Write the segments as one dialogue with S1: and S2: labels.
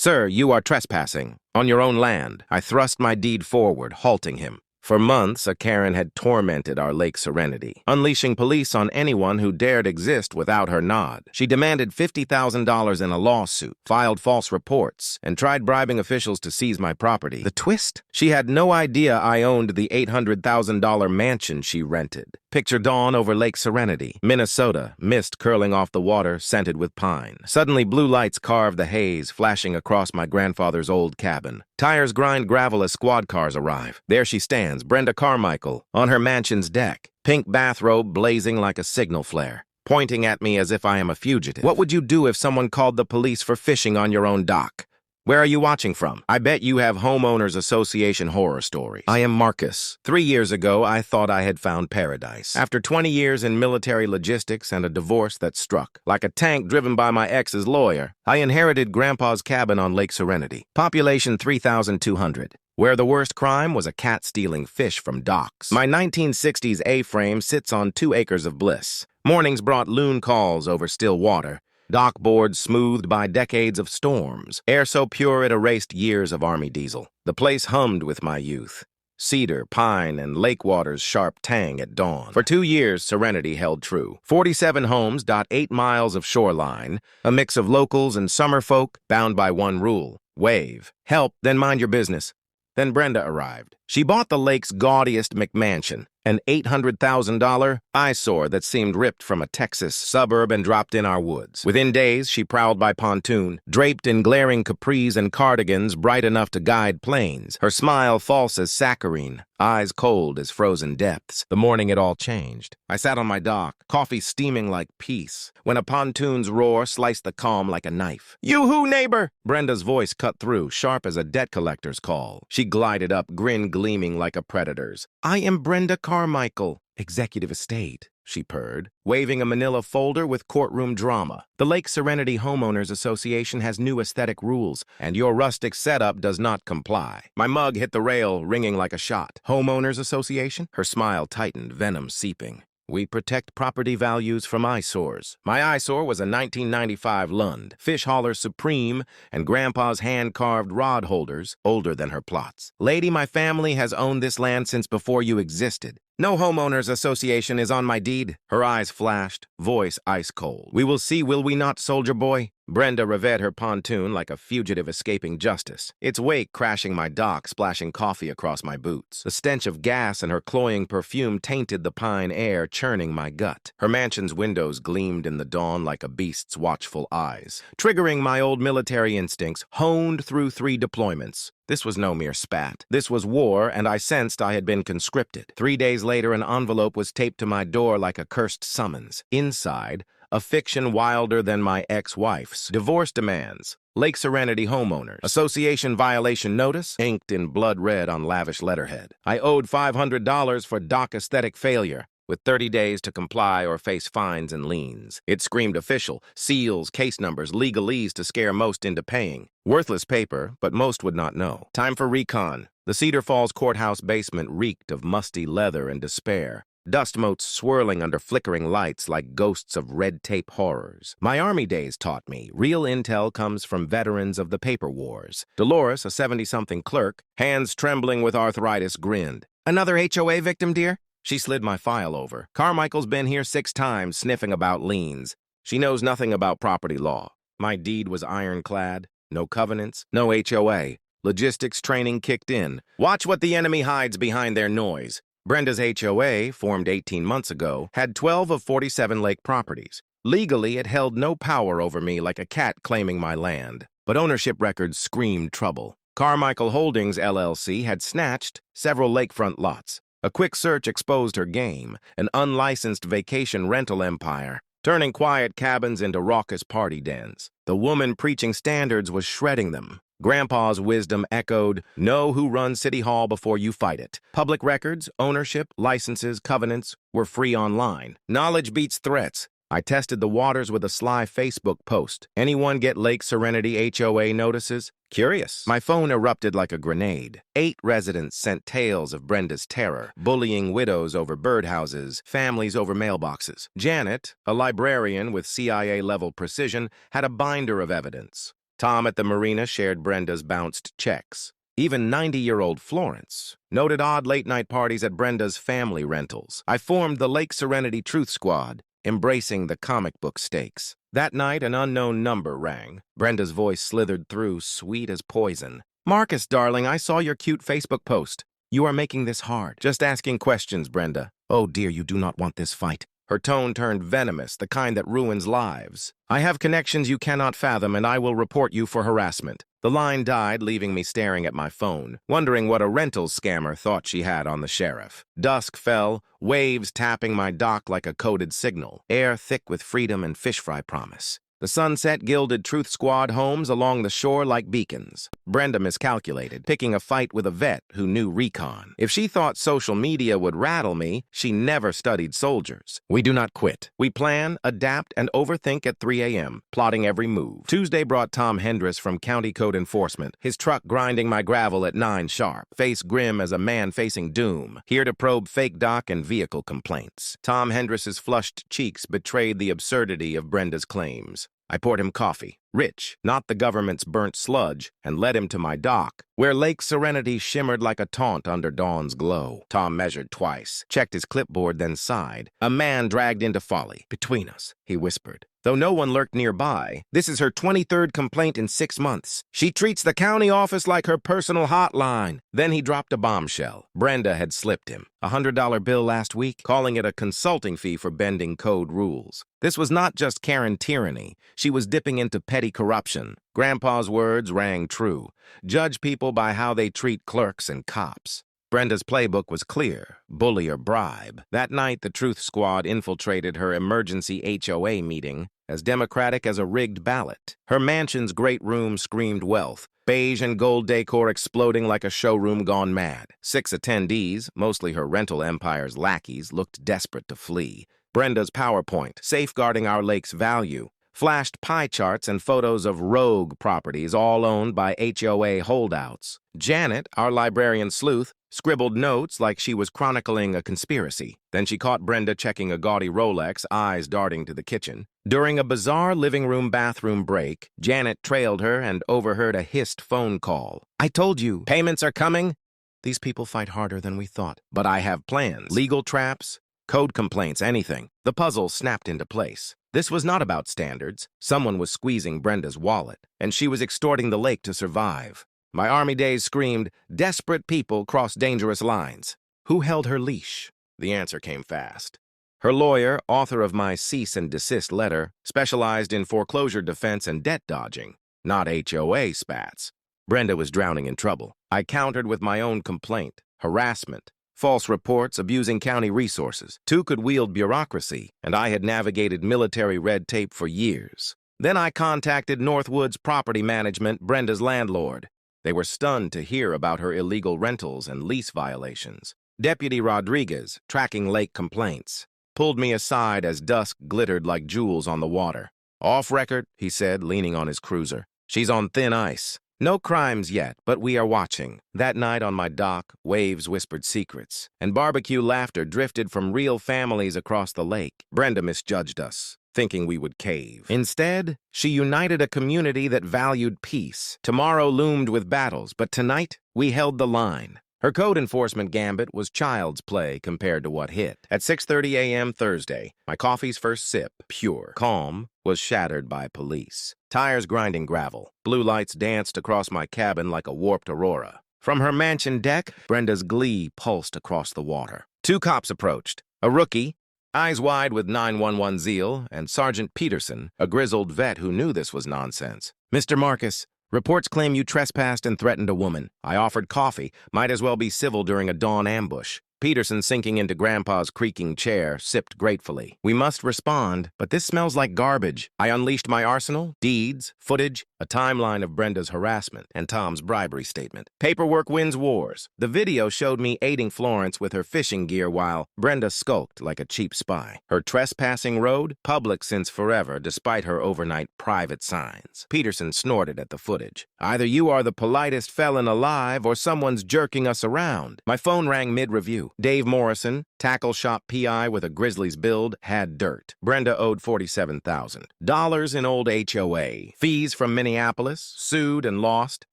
S1: "Sir, you are trespassing. On your own land." I thrust my deed forward, halting him. For months, a Karen had tormented our Lake Serenity, unleashing police on anyone who dared exist without her nod. She demanded $50,000 in a lawsuit, filed false reports, and tried bribing officials to seize my property. The twist? She had no idea I owned the $800,000 mansion she rented. Picture dawn over Lake Serenity, Minnesota, mist curling off the water, scented with pine. Suddenly, blue lights carve the haze, flashing across my grandfather's old cabin. Tires grind gravel as squad cars arrive. There she stands, Brenda Carmichael, on her mansion's deck, pink bathrobe blazing like a signal flare, pointing at me as if I am a fugitive. "What would you do if someone called the police for fishing on your own dock? Where are you watching from? I bet you have Homeowners Association horror stories." I am Marcus. 3 years ago, I thought I had found paradise. After 20 years in military logistics and a divorce that struck like a tank driven by my ex's lawyer, I inherited Grandpa's cabin on Lake Serenity. Population 3,200. Where the worst crime was a cat stealing fish from docks. My 1960s A-frame sits on 2 acres of bliss. Mornings brought loon calls over still water. Dock boards smoothed by decades of storms. Air so pure it erased years of Army diesel. The place hummed with my youth. Cedar, pine, and lake water's sharp tang at dawn. For 2 years, Serenity held true. 47 homes dot 8 miles of shoreline, a mix of locals and summer folk, bound by one rule: wave, help, then mind your business. Then Brenda arrived. She bought the lake's gaudiest McMansion, an $800,000 eyesore that seemed ripped from a Texas suburb and dropped in our woods. Within days, she prowled by pontoon, draped in glaring capris and cardigans bright enough to guide planes, her smile false as saccharine, eyes cold as frozen depths. The morning it all changed. I sat on my dock, coffee steaming like peace, when a pontoon's roar sliced the calm like a knife. "Yoo-hoo, neighbor!" Brenda's voice cut through, sharp as a debt collector's call. She glided up, grin gleaming like a predator's. "I am Brenda Carmichael, Executive Estate," she purred, waving a manila folder with courtroom drama. "The Lake Serenity Homeowners Association has new aesthetic rules, and your rustic setup does not comply." My mug hit the rail, ringing like a shot. "Homeowners Association?" Her smile tightened, venom seeping. "We protect property values from eyesores." My eyesore was a 1995 Lund, fish hauler supreme, and Grandpa's hand-carved rod holders, older than her plots. "Lady, my family has owned this land since before you existed. No homeowners association is on my deed." Her eyes flashed, voice ice cold. "We will see, will we not, soldier boy?" Brenda revet her pontoon like a fugitive escaping justice, its wake crashing my dock, splashing coffee across my boots. The stench of gas and her cloying perfume tainted the pine air, churning my gut. Her mansion's windows gleamed in the dawn like a beast's watchful eyes, triggering my old military instincts, honed through 3 deployments. This was no mere spat. This was war, and I sensed I had been conscripted. 3 days later, an envelope was taped to my door like a cursed summons. Inside, a fiction wilder than my ex-wife's. Divorce demands. Lake Serenity Homeowners Association violation notice, inked in blood red on lavish letterhead. I owed $500 for dock aesthetic failure, with 30 days to comply or face fines and liens. It screamed official, seals, case numbers, legalese to scare most into paying. Worthless paper, but most would not know. Time for recon. The Cedar Falls courthouse basement reeked of musty leather and despair, dust motes swirling under flickering lights like ghosts of red tape horrors. My Army days taught me real intel comes from veterans of the paper wars. Dolores, a 70-something clerk, hands trembling with arthritis, grinned. "Another HOA victim, dear?" She slid my file over. "Carmichael's been here 6 times, sniffing about liens. She knows nothing about property law." My deed was ironclad. No covenants, no HOA. Logistics training kicked in. Watch what the enemy hides behind their noise. Brenda's HOA, formed 18 months ago, had 12 of 47 lake properties. Legally, it held no power over me like a cat claiming my land. But ownership records screamed trouble. Carmichael Holdings, LLC, had snatched several lakefront lots. A quick search exposed her game, an unlicensed vacation rental empire, turning quiet cabins into raucous party dens. The woman preaching standards was shredding them. Grandpa's wisdom echoed, "Know who runs City Hall before you fight it." Public records, ownership, licenses, covenants were free online. Knowledge beats threats. I tested the waters with a sly Facebook post. "Anyone get Lake Serenity HOA notices?" Curious. My phone erupted like a grenade. 8 residents sent tales of Brenda's terror, bullying widows over birdhouses, families over mailboxes. Janet, a librarian with CIA-level precision, had a binder of evidence. Tom at the marina shared Brenda's bounced checks. Even 90-year-old Florence noted odd late-night parties at Brenda's family rentals. I formed the Lake Serenity Truth Squad, embracing the comic book stakes. That night, an unknown number rang. Brenda's voice slithered through, sweet as poison. "Marcus, darling, I saw your cute Facebook post. You are making this hard." "Just asking questions, Brenda." "Oh dear, you do not want this fight." Her tone turned venomous, the kind that ruins lives. "I have connections you cannot fathom, and I will report you for harassment." The line died, leaving me staring at my phone, wondering what a rentals scammer thought she had on the sheriff. Dusk fell, waves tapping my dock like a coded signal, air thick with freedom and fish fry promise. The sunset gilded Truth Squad homes along the shore like beacons. Brenda miscalculated, picking a fight with a vet who knew recon. If she thought social media would rattle me, she never studied soldiers. We do not quit. We plan, adapt, and overthink at 3 a.m., plotting every move. Tuesday brought Tom Hendris from County Code Enforcement, his truck grinding my gravel at 9 sharp, face grim as a man facing doom, here to probe fake dock and vehicle complaints. Tom Hendris's flushed cheeks betrayed the absurdity of Brenda's claims. I poured him coffee, rich, not the government's burnt sludge, and led him to my dock, where Lake Serenity shimmered like a taunt under dawn's glow. Tom measured twice, checked his clipboard, then sighed. "A man dragged into folly. Between us," he whispered. Though no one lurked nearby, "This is her 23rd complaint in 6 months. She treats the county office like her personal hotline." Then he dropped a bombshell. Brenda had slipped him a $100 bill last week, calling it a consulting fee for bending code rules. This was not just Karen tyranny. She was dipping into petty corruption. Grandpa's words rang true. Judge people by how they treat clerks and cops. Brenda's playbook was clear: bully or bribe. That night, the Truth Squad infiltrated her emergency HOA meeting, as democratic as a rigged ballot. Her mansion's great room screamed wealth, beige and gold decor exploding like a showroom gone mad. 6 attendees, mostly her rental empire's lackeys, looked desperate to flee. Brenda's PowerPoint, safeguarding our lake's value, flashed pie charts and photos of rogue properties all owned by HOA holdouts. Janet, our librarian sleuth, scribbled notes like she was chronicling a conspiracy. Then she caught Brenda checking a gaudy Rolex, eyes darting to the kitchen. During a bizarre living room-bathroom break, Janet trailed her and overheard a hissed phone call. "I told you, payments are coming." These people fight harder than we thought. But I have plans. Legal traps, code complaints, anything. The puzzle snapped into place. This was not about standards. Someone was squeezing Brenda's wallet, and she was extorting the lake to survive. My army days screamed, desperate people cross dangerous lines. Who held her leash? The answer came fast. Her lawyer, author of my cease and desist letter, specialized in foreclosure defense and debt dodging, not HOA spats. Brenda was drowning in trouble. I countered with my own complaint: harassment, false reports, abusing county resources. Two could wield bureaucracy, and I had navigated military red tape for years. Then I contacted Northwoods Property Management, Brenda's landlord. They were stunned to hear about her illegal rentals and lease violations. Deputy Rodriguez, tracking lake complaints, pulled me aside as dusk glittered like jewels on the water. "Off record," he said, leaning on his cruiser. "She's on thin ice. No crimes yet, but we are watching." That night on my dock, waves whispered secrets, and barbecue laughter drifted from real families across the lake. Brenda misjudged us, thinking we would cave. Instead, she united a community that valued peace. Tomorrow loomed with battles, but tonight, we held the line. Her code enforcement gambit was child's play compared to what hit. At 6:30 a.m. Thursday, my coffee's first sip, pure calm, was shattered by police. Tires grinding gravel. Blue lights danced across my cabin like a warped aurora. From her mansion deck, Brenda's glee pulsed across the water. 2 cops approached. A rookie, eyes wide with 911 zeal, and Sergeant Peterson, a grizzled vet who knew this was nonsense. "Mr. Marcus, reports claim you trespassed and threatened a woman." I offered coffee. Might as well be civil during a dawn ambush. Peterson, sinking into Grandpa's creaking chair, sipped gratefully. "We must respond, but this smells like garbage." I unleashed my arsenal: deeds, footage, a timeline of Brenda's harassment, and Tom's bribery statement. Paperwork wins wars. The video showed me aiding Florence with her fishing gear while Brenda skulked like a cheap spy. Her trespassing road, public since forever, despite her overnight private signs. Peterson snorted at the footage. "Either you are the politest felon alive or someone's jerking us around." My phone rang mid-review. Dave Morrison, tackle shop PI with a Grizzlies build, had dirt. Brenda owed $47,000 in old HOA. Fees from Minneapolis, sued and lost,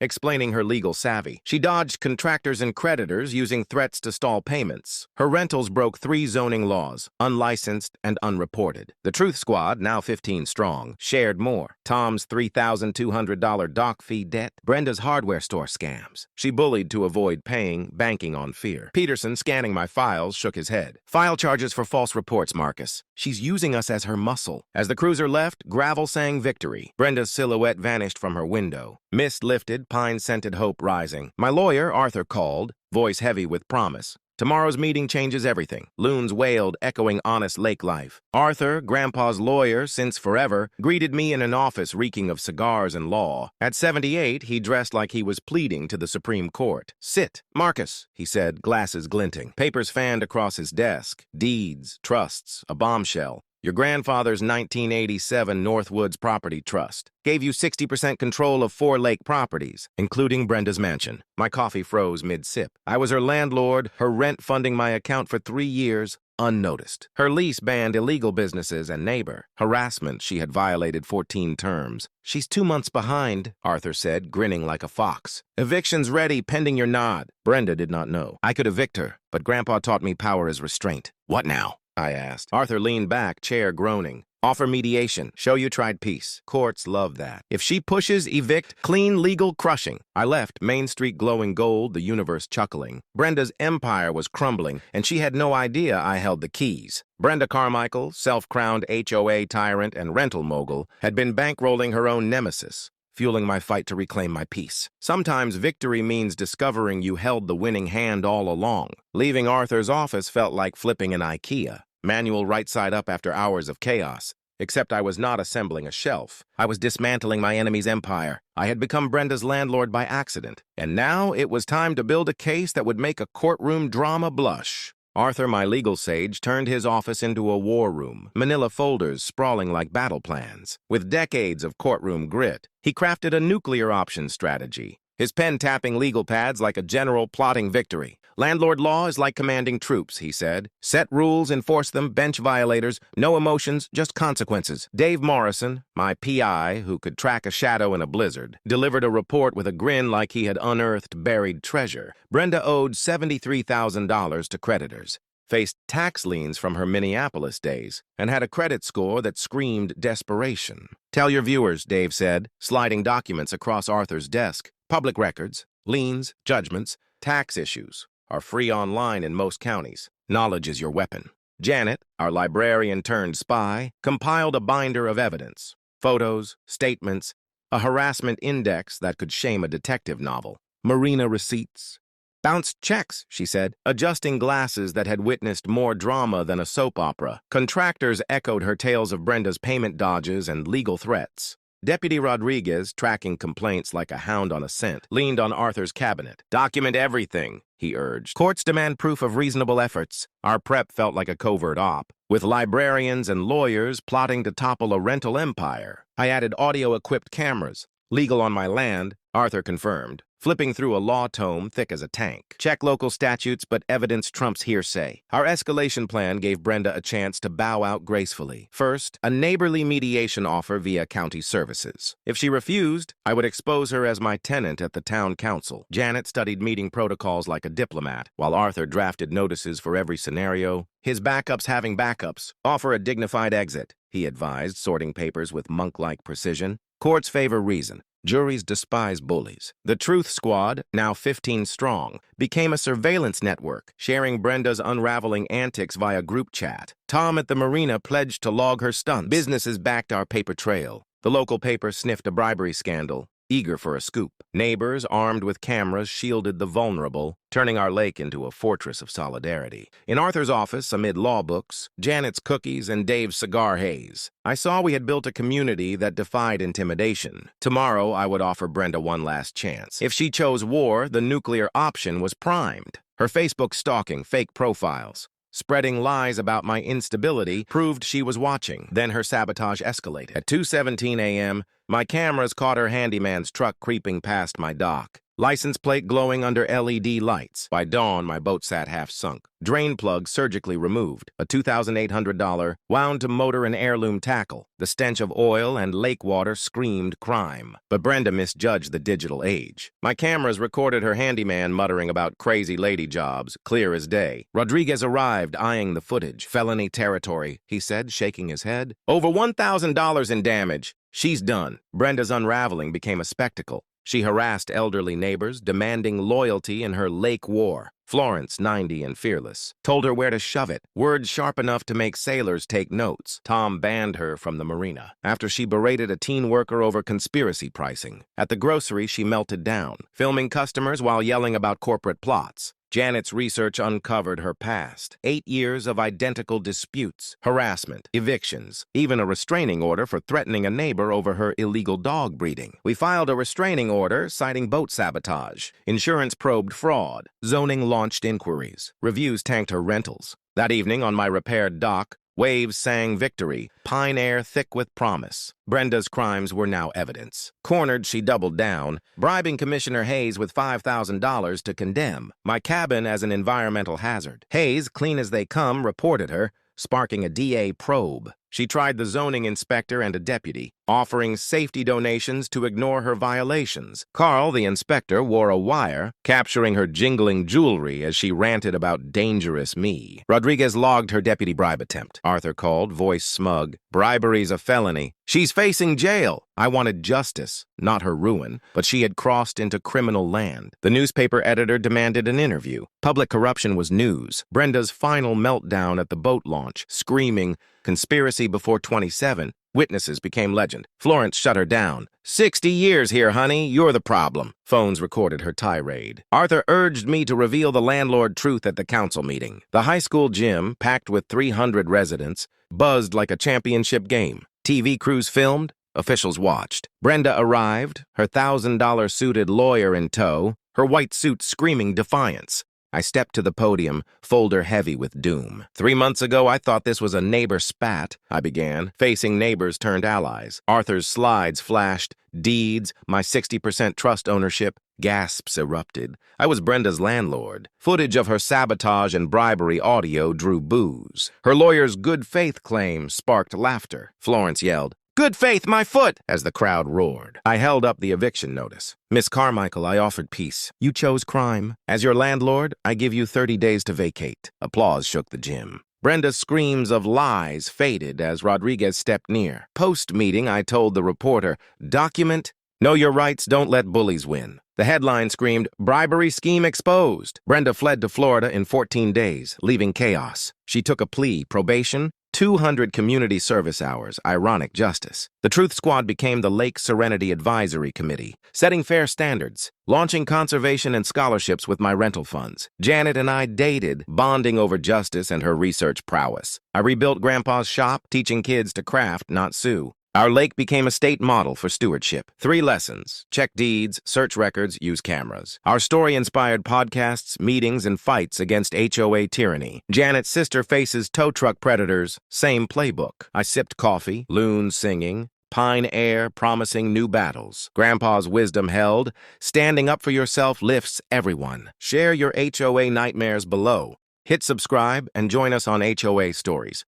S1: explaining her legal savvy. She dodged contractors and creditors using threats to stall payments. Her rentals broke 3 zoning laws, unlicensed and unreported. The Truth Squad, now 15 strong, shared more. Tom's $3,200 doc fee debt, Brenda's hardware store scams. She bullied to avoid paying, banking on fear. Peterson, scanning my files, shook his head. File charges for false reports, Marcus. She's using us as her muscle. As the cruiser left, gravel sang victory. Brenda's silhouette vanished from her window. Mist lifted, pine-scented hope rising. My lawyer, Arthur, called, voice heavy with promise. Tomorrow's meeting changes everything. Loons wailed, echoing honest lake life. Arthur, Grandpa's lawyer since forever, greeted me in an office reeking of cigars and law. At 78, he dressed like he was pleading to the Supreme Court. Sit, Marcus, he said, glasses glinting. Papers fanned across his desk. Deeds, trusts, a bombshell. Your grandfather's 1987 Northwoods Property Trust gave you 60% control of 4 lake properties, including Brenda's mansion. My coffee froze mid-sip. I was her landlord, her rent funding my account for 3 years, unnoticed. Her lease banned illegal businesses and neighbor. Harassment, she had violated 14 terms. She's 2 months behind, Arthur said, grinning like a fox. Eviction's ready, pending your nod. Brenda did not know. I could evict her, but Grandpa taught me power is restraint. What now? I asked. Arthur leaned back, chair groaning. Offer mediation. Show you tried peace. Courts love that. If she pushes, evict, clean, legal, crushing. I left, Main Street glowing gold, the universe chuckling. Brenda's empire was crumbling, and she had no idea I held the keys. Brenda Carmichael, self-crowned HOA tyrant and rental mogul, had been bankrolling her own nemesis, fueling my fight to reclaim my peace. Sometimes victory means discovering you held the winning hand all along. Leaving Arthur's office felt like flipping an IKEA. Manual right side up after hours of chaos. Except I was not assembling a shelf. I was dismantling my enemy's empire. I had become Brenda's landlord by accident. And now it was time to build a case that would make a courtroom drama blush. Arthur, my legal sage, turned his office into a war room, manila folders sprawling like battle plans. With decades of courtroom grit, he crafted a nuclear option strategy. His pen tapping legal pads like a general plotting victory. Landlord law is like commanding troops, he said. Set rules, enforce them, bench violators, no emotions, just consequences. Dave Morrison, my PI, who could track a shadow in a blizzard, delivered a report with a grin like he had unearthed buried treasure. Brenda owed $73,000 to creditors, faced tax liens from her Minneapolis days, and had a credit score that screamed desperation. Tell your viewers, Dave said, sliding documents across Arthur's desk. Public records, liens, judgments, tax issues are free online in most counties. Knowledge is your weapon. Janet, our librarian turned spy, compiled a binder of evidence. Photos, statements, a harassment index that could shame a detective novel. Marina receipts. Bounced checks, she said, adjusting glasses that had witnessed more drama than a soap opera. Contractors echoed her tales of Brenda's payment dodges and legal threats. Deputy Rodriguez, tracking complaints like a hound on a scent, leaned on Arthur's cabinet. Document everything, he urged. Courts demand proof of reasonable efforts. Our prep felt like a covert op, with librarians and lawyers plotting to topple a rental empire. I added audio-equipped cameras. Legal on my land, Arthur confirmed, flipping through a law tome thick as a tank. Check local statutes, but evidence trumps hearsay. Our escalation plan gave Brenda a chance to bow out gracefully. First, a neighborly mediation offer via county services. If she refused, I would expose her as my tenant at the town council. Janet studied meeting protocols like a diplomat, while Arthur drafted notices for every scenario. His backups having backups. Offer a dignified exit, he advised, sorting papers with monk-like precision. Courts favor reason. Juries despise bullies. The Truth Squad, now 15 strong, became a surveillance network, sharing Brenda's unraveling antics via group chat. Tom at the marina pledged to log her stunts. Businesses backed our paper trail. The local paper sniffed a bribery scandal, eager for a scoop. Neighbors, armed with cameras, shielded the vulnerable, turning our lake into a fortress of solidarity. In Arthur's office, amid law books, Janet's cookies, and Dave's cigar haze, I saw we had built a community that defied intimidation. Tomorrow, I would offer Brenda one last chance. If she chose war, the nuclear option was primed. Her Facebook stalking, fake profiles, spreading lies about my instability proved she was watching. Then her sabotage escalated. At 2:17 a.m., my cameras caught her handyman's truck creeping past my dock. license plate glowing under LED lights. By dawn, my boat sat half sunk. Drain plug surgically removed. A $2,800 wound to motor and heirloom tackle. The stench of oil and lake water screamed crime. But Brenda misjudged the digital age. My cameras recorded her handyman muttering about crazy lady jobs, clear as day. Rodriguez arrived, eyeing the footage. Felony territory, he said, shaking his head. Over $1,000 in damage. She's done. Brenda's unraveling became a spectacle. She harassed elderly neighbors, demanding loyalty in her lake war. Florence, 90 and fearless, told her where to shove it, words sharp enough to make sailors take notes. Tom banned her from the marina after she berated a teen worker over conspiracy pricing. At the grocery, she melted down, filming customers while yelling about corporate plots. Janet's research uncovered her past. 8 years of identical disputes, harassment, evictions, even a restraining order for threatening a neighbor over her illegal dog breeding. We filed a restraining order citing boat sabotage. Insurance probed fraud. Zoning launched inquiries. Reviews tanked her rentals. That evening on my repaired dock, waves sang victory, pine air thick with promise. Brenda's crimes were now evidence. Cornered, she doubled down, bribing Commissioner Hayes with $5,000 to condemn my cabin as an environmental hazard. Hayes, clean as they come, reported her, sparking a DA probe. She tried the zoning inspector and a deputy, offering safety donations to ignore her violations. Carl, the inspector, wore a wire, capturing her jingling jewelry as she ranted about dangerous me. Rodriguez logged her deputy bribe attempt. Arthur called, voice smug. Bribery's a felony. She's facing jail. I wanted justice, not her ruin, but she had crossed into criminal land. The newspaper editor demanded an interview. Public corruption was news. Brenda's final meltdown at the boat launch, screaming, "Conspiracy before 27. Witnesses became legend. Florence shut her down. 60 years here, honey. You're the problem. Phones recorded her tirade. Arthur urged me to reveal the landlord truth at the council meeting. The high school gym, packed with 300 residents, buzzed like a championship game. TV crews filmed. Officials watched. Brenda arrived, her $1,000 suited lawyer in tow, her white suit screaming defiance. I stepped to the podium, folder heavy with doom. 3 months ago, I thought this was a neighbor spat, I began, facing neighbors turned allies. Arthur's slides flashed, deeds, my 60% trust ownership, gasps erupted. I was Brenda's landlord. Footage of her sabotage and bribery audio drew boos. Her lawyer's good faith claim sparked laughter. Florence yelled, "Good faith, my foot!" as the crowd roared. I held up the eviction notice. "Miss Carmichael, I offered peace. You chose crime. As your landlord, I give you 30 days to vacate." Applause shook the gym. Brenda's screams of lies faded as Rodriguez stepped near. Post-meeting, I told the reporter, "Document, know your rights, don't let bullies win." The headline screamed, "Bribery scheme exposed." Brenda fled to Florida in 14 days, leaving chaos. She took a plea, probation, 200 community service hours, ironic justice. The Truth Squad became the Lake Serenity Advisory Committee, setting fair standards, launching conservation and scholarships with my rental funds. Janet and I dated, bonding over justice and her research prowess. I rebuilt Grandpa's shop, teaching kids to craft, not sue. Our lake became a state model for stewardship. 3 lessons: check deeds, search records, use cameras. Our story inspired podcasts, meetings, and fights against HOA tyranny. Janet's sister faces tow truck predators, same playbook. I sipped coffee, loons singing, pine air promising new battles. Grandpa's wisdom held, standing up for yourself lifts everyone. Share your HOA nightmares below. Hit subscribe and join us on HOA Stories.